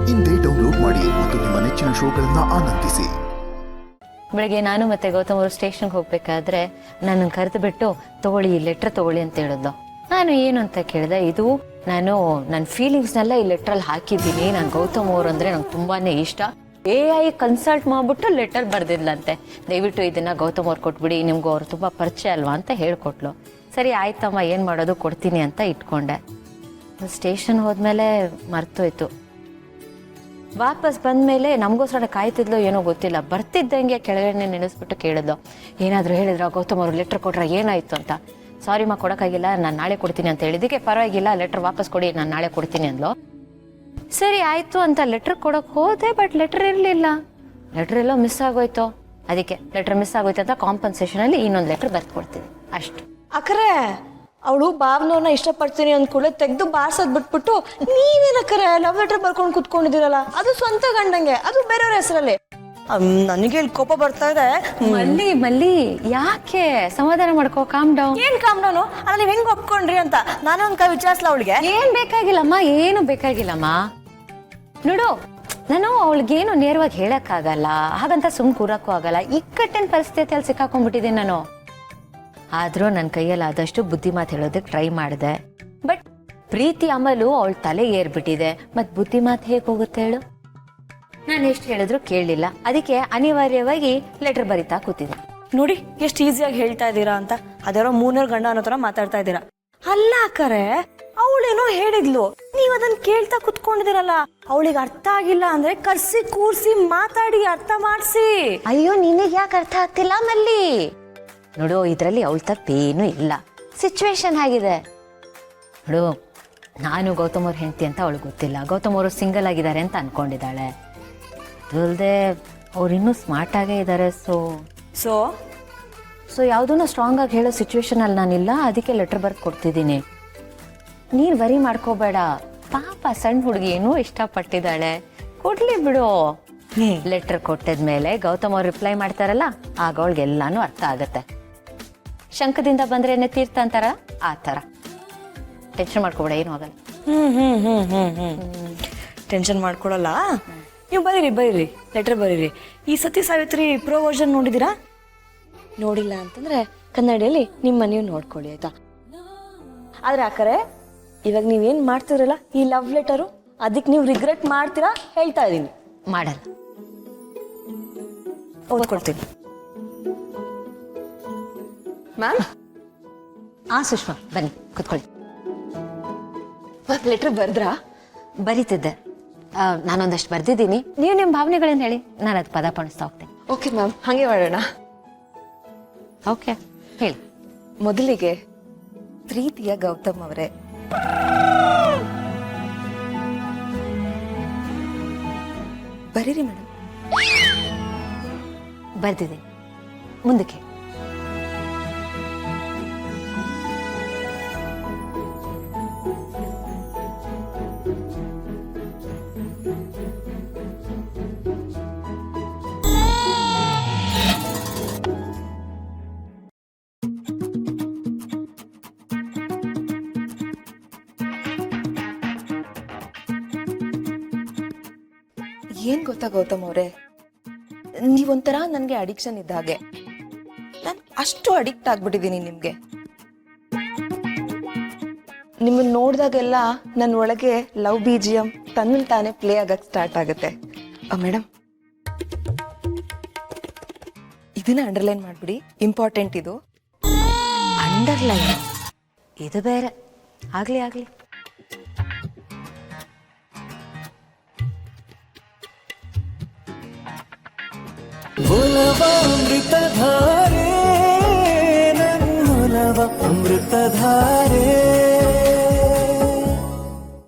ಇಂದೇ ಡೌನ್ಲೋಡ್ ಮಾಡಿ ಮತ್ತು ನಿಮ್ಮ ನೆಚ್ಚಿನ ಶೋಗಳನ್ನ ಆನಂದಿಸಿ. ಬೆಳಗ್ಗೆ ನಾನು ಮತ್ತೆ ಗೌತಮ್ ಅವರು ಸ್ಟೇಷನ್ಗೆ ಹೋಗ್ಬೇಕಾದ್ರೆ ನನ್ನ ಕರೆದು ಬಿಟ್ಟು ತಗೊಳ್ಳಿ ಈ ಲೆಟರ್ ತಗೊಳ್ಳಿ ಅಂತ ಹೇಳಿದ್ಲು. ನಾನು ಏನು ಅಂತ ಕೇಳಿದೆ, ಇದು ನಾನು ನನ್ನ ಫೀಲಿಂಗ್ಸ್ನೆಲ್ಲ ಈ ಲೆಟ್ರಲ್ಲಿ ಹಾಕಿದ್ದೀನಿ. ನಾನು ಗೌತಮ್ ಅವರು ಅಂದ್ರೆ ನಂಗೆ ತುಂಬಾನೇ ಇಷ್ಟ. AI ಕನ್ಸಲ್ಟ್ ಮಾಡ್ಬಿಟ್ಟು ಲೆಟರ್ ಬರ್ದಿದ್ಲಂತೆ. ದಯವಿಟ್ಟು ಇದನ್ನ ಗೌತಮ್ ಅವ್ರು ಕೊಟ್ಬಿಡಿ, ನಿಮ್ಗೂ ಅವ್ರು ತುಂಬಾ ಪರಿಚಯ ಅಲ್ವಾ ಅಂತ ಹೇಳ್ಕೊಟ್ಲು. ಸರಿ ಆಯ್ತಮ್ಮ, ಏನ್ ಮಾಡೋದು, ಕೊಡ್ತೀನಿ ಅಂತ ಇಟ್ಕೊಂಡೆ. ಸ್ಟೇಷನ್ ಹೋದ್ಮೇಲೆ ಮರ್ತೋಯ್ತು. ವಾಪಸ್ ಬಂದ್ಮೇಲೆ ನಮಗೋಸ್ಕರ ಕಾಯ್ತಿದ್ಲು ಏನೋ ಗೊತ್ತಿಲ್ಲ. ಬರ್ತಿದ್ದಂಗೆ ಕೆಳಗಡೆ ನೆನೆಸ್ಬಿಟ್ಟು ಕೇಳಿದ್ಲು, ಏನಾದ್ರು ಹೇಳಿದ್ರ ಗೌತಮ್ ಅವರು ಲೆಟರ್ ಕೊಟ್ರ, ಏನಾಯ್ತು ಅಂತ. ಸಾರಿ ಮಾ, ಕೊಡೋಕ್ಕಾಗಿಲ್ಲ, ನಾನು ನಾಳೆ ಕೊಡ್ತೀನಿ ಅಂತ ಹೇಳಿದಕ್ಕೆ ಪರವಾಗಿಲ್ಲ ಲೆಟರ್ ವಾಪಸ್ ಕೊಡಿ, ನಾನು ನಾಳೆ ಕೊಡ್ತೀನಿ ಅಂದ್ಲು. ಸರಿ ಆಯ್ತು ಅಂತ ಲೆಟರ್ ಕೊಡೋಕೆ ಹೋದೆ, ಬಟ್ ಲೆಟರ್ ಇರಲಿಲ್ಲ. ಲೆಟರ್ ಎಲ್ಲೋ ಮಿಸ್ ಆಗೋಯ್ತು. ಅದಕ್ಕೆ ಲೆಟರ್ ಮಿಸ್ ಆಗೋಯ್ತು ಅಂತ ಕಾಂಪನ್ಸೇಷನ್ ಅಲ್ಲಿ ಇನ್ನೊಂದು ಲೆಟರ್ ಬರ್ದು ಕೊಡ್ತೀನಿ ಅಷ್ಟು. ಅಕ್ಕರೆ ಅವಳು ಭಾವನವ್ರನ್ನ ಇಷ್ಟಪಡ್ತೀನಿ ಅಂದ್ಕೂಳೆ ತೆಗೆದು ಬಾರ್ಸೋದ್ ಬಿಟ್ಬಿಟ್ಟು ನೀವೇನಕ್ಕರೆ ಲವ್ ಲೆಟರ್ ಬರ್ಕೊಂಡು ಕುತ್ಕೊಂಡಿದ್ದೀರಲ್ಲ, ಅದು ಸ್ವಂತ ಗಂಡಂಗೆ, ಅದು ಬೇರೆಯವ್ರ ಹೆಸರಲ್ಲಿ. ನನಗೆ ಇಲ್ಲಿ ಕೋಪ ಬರ್ತಾ ಇದೆ. ಮಲ್ಲಿ ಯಾಕೆ ಸಮಾಧಾನ ಮಾಡ್ಕೋ, ಕಾಮ್ ಡೌನ್. ಏನ್ ಕಾಮ್ ಡೌನು? ಅಲ್ಲ ನೀವ್ ಹೆಂಗ್ ಒಪ್ಕೊಂಡ್ರಿ ಅಂತ ನಾನು ಒಂದ್ ಕೈ ವಿಚಾರಿಸ್ಲ ಅವಳಿಗೆ. ಏನ್ ಬೇಕಾಗಿಲ್ಲಮ್ಮ, ಏನು ಬೇಕಾಗಿಲ್ಲಮ್ಮ. ನೋಡು, ನಾನು ಅವಳಿಗೇನು ನೇರವಾಗಿ ಹೇಳಕ್ಕಾಗಲ್ಲ, ಹಾಗಂತ ಸುಮ್ ಕೂರಕ್ಕೂ ಆಗಲ್ಲ. ಇಕ್ಕಟ್ಟಿನ ಪರಿಸ್ಥಿತಿಯಲ್ಲಿ ಸಿಕ್ಕಾಕೊಂಡ್ಬಿಟ್ಟಿದ್ದೀನಿ ನಾನು. ಆದ್ರೂ ನನ್ನ ಕೈಯಲ್ಲಿ ಆದಷ್ಟು ಬುದ್ಧಿ ಮಾತು ಹೇಳೋದಕ್ಕೆ ಟ್ರೈ ಮಾಡಿದೆ. ಬಟ್ ಪ್ರೀತಿ ಅಮಲು ಅವಳ ತಲೆ ಏರ್ಬಿಟ್ಟಿದೆ. ಮತ್ ಬುದ್ಧಿ ಮಾತು ಹೇಗೆ ಹೋಗುತ್ತೆ ಹೇಳು? ನಾನು ಎಷ್ಟು ಹೇಳಿದ್ರು ಕೇಳಲಿಲ್ಲ. ಅದಕ್ಕೆ ಅನಿವಾರ್ಯವಾಗಿ ಲೆಟರ್ ಬರಿತಾ ಕೂತಿದ್ದೆ. ನೋಡಿ ಎಷ್ಟು ಈಸಿಯಾಗಿ ಹೇಳ್ತಾ ಇದ್ದೀರಾ ಅಂತ. ಅದ್ಯಾರೋ ಮೂನರ್ ಗಂಡ ಅನ್ನೋ ತರ ಮಾತಾಡ್ತಾ ಇದ್ದೀರಾ. ಅಲ್ಲ ಅಕ್ಕರೆ, ಅವಳೇನೋ ಹೇಳಿದ್ಲು, ನೀವ್ ಅದನ್ನ ಕೇಳ್ತಾ ಕುತ್ಕೊಂಡಿದ್ದೀರಲ್ಲ. ಅವಳಿಗೆ ಅರ್ಥ ಆಗಿಲ್ಲ ಅಂದ್ರೆ ಕರ್ಸಿ ಕೂರ್ಸಿ ಮಾತಾಡಿ ಅರ್ಥ ಮಾಡಿಸಿ. ಅಯ್ಯೋ, ನಿನಗೆ ಯಾಕೆ ಅರ್ಥ ಆಗ್ತಿಲ್ಲ ಮಲ್ಲಿ? ನೋಡು, ಇದರಲ್ಲಿ ಅವಳ ತಪ್ಪೇನು ಇಲ್ಲ. ಸಿಚುವೇಶನ್ ಆಗಿದೆ ನೋಡು. ನಾನು ಗೌತಮ್ ಅವ್ರ ಹೆಂಡತಿ ಅಂತ ಅವಳಿಗೆ ಗೊತ್ತಿಲ್ಲ. ಗೌತಮ್ ಅವರು ಸಿಂಗಲ್ ಆಗಿದ್ದಾರೆ ಅಂತ ಅನ್ಕೊಂಡಿದ್ದಾಳೆ. ಅಲ್ಲದೆ ಅವ್ರು ಇನ್ನೂ ಸ್ಮಾರ್ಟ್ ಆಗೇ ಇದ್ದಾರೆ. ಸೊ ಯಾವುದನ್ನು ಸ್ಟ್ರಾಂಗ್ ಆಗಿ ಹೇಳೋ ಸಿಚುವೇಶನ್ ಅಲ್ಲಿ ನಾನಿಲ್ಲ. ಅದಕ್ಕೆ ಲೆಟರ್ ಬರ್ದು ಕೊಡ್ತಿದ್ದೀನಿ. ನೀನ್ ವರಿ ಮಾಡ್ಕೋಬೇಡ. ಪಾಪ ಸಣ್ಣ ಹುಡುಗಿ ಏನೋ ಇಷ್ಟಪಟ್ಟಿದ್ದಾಳೆ, ಕೊಡ್ಲಿ ಬಿಡು. ಲೆಟರ್ ಕೊಟ್ಟಿದ್ಮೇಲೆ ಗೌತಮ್ ಅವ್ರು ರಿಪ್ಲೈ ಮಾಡ್ತಾರಲ್ಲ, ಆಗ ಅವಳಿಗೆಲ್ಲಾನು ಅರ್ಥ ಆಗತ್ತೆ. ಶಂಕದಿಂದ ಬಂದ್ರೇನೆ ತೀರ್ಥ ಅಂತಾರ, ಆ ತರ. ಟೆನ್ಷನ್ ಮಾಡ್ಕೋಬೇಡ, ಏನು ಆಗಲ್ಲ. ಟೆನ್ಷನ್ ಮಾಡ್ಕೊಳಲ್ಲ. ನೀವು ಬರೀರಿ ಲೆಟರ್ ಬರೀರಿ. ಈ ಸತಿ ಸಾವಿತ್ರಿ ಪ್ರೋ ವರ್ಷನ್ ನೋಡಿದೀರಾ? ನೋಡಿಲ್ಲ ಅಂತಂದ್ರೆ ಕನ್ನಡಿಯಲ್ಲಿ ನಿಮ್ಮ ನೀವು ನೋಡ್ಕೊಳ್ಳಿ, ಆಯ್ತಾ? ಆದ್ರೆ ಆಕರೆ ಇವಾಗ ನೀವೇನ್ ಮಾಡ್ತಿರಲ್ಲ ಈ ಲವ್ ಲೆಟರು, ಅದಕ್ಕೆ ನೀವು ರಿಗ್ರೆಟ್ ಮಾಡ್ತೀರಾ ಹೇಳ್ತಾ ಇದೀನಿ. ಮಾಡಲ್ಲ, ಓದ್ಕೊಡ್ತೀನಿ. ಮ್ಯಾಮ್, ಸುಷ್ಮಾ ಬನ್ನಿ ಕೂತ್ಕೊಳ್ಳಿ. ಲೆಟರ್ ಬರ್ದ್ರಾ? ಬರೀತಿದ್ದೆ. ನಾನೊಂದಷ್ಟು ಬರ್ದಿದ್ದೀನಿ. ನೀವು ನಿಮ್ಮ ಭಾವನೆಗಳನ್ನ ಹೇಳಿ, ನಾನು ಅದು ಪದ ಪಣಿಸ್ತಾ ಹೋಗ್ತೇನೆ. ಓಕೆ ಮ್ಯಾಮ್, ಹಾಗೆ ಮಾಡೋಣ. ಓಕೆ, ಹೇಳಿ. ಮೊದಲಿಗೆ ಪ್ರೀತಿಯ ಗೌತಮ್ ಅವರೇ, ಬರೀರಿ ಮೇಡಮ್. ಬರ್ದಿದ್ದೀನಿ, ಮುಂದಕ್ಕೆ. ಏನ್ ಗೊತ್ತಾ ಗೌತಮ್ ಅವರೇ, ನೀವೊಂಥರ ನನ್ಗೆ ಅಡಿಕ್ಷನ್ ಇದ್ದ ಹಾಗೆ. ನಾನು ಅಷ್ಟು ಅಡಿಕ್ಟ್ ಆಗ್ಬಿಟ್ಟಿದ್ದೀನಿ ನಿಮ್ಗೆ. ನಿಮ್ಮನ್ನ ನೋಡಿದಾಗೆಲ್ಲ ನನ್ನ ಒಳಗೆ ಲವ್ BGM ತನ್ನ ತಾನೇ ಪ್ಲೇ ಆಗಕ್ ಸ್ಟಾರ್ಟ್ ಆಗುತ್ತೆ. ಮೇಡಮ್, ಇದನ್ನ ಅಂಡರ್ಲೈನ್ ಮಾಡ್ಬಿಡಿ, ಇಂಪಾರ್ಟೆಂಟ್ ಇದು. ಅಂಡರ್ಲೈನ್? ಇದು ಬೇರೆ. ಆಗ್ಲಿ ಆಗ್ಲಿ. ಅಮೃತಧಾರೆ ನನ್ನೊಲವ ಅಮೃತಧಾರೆ.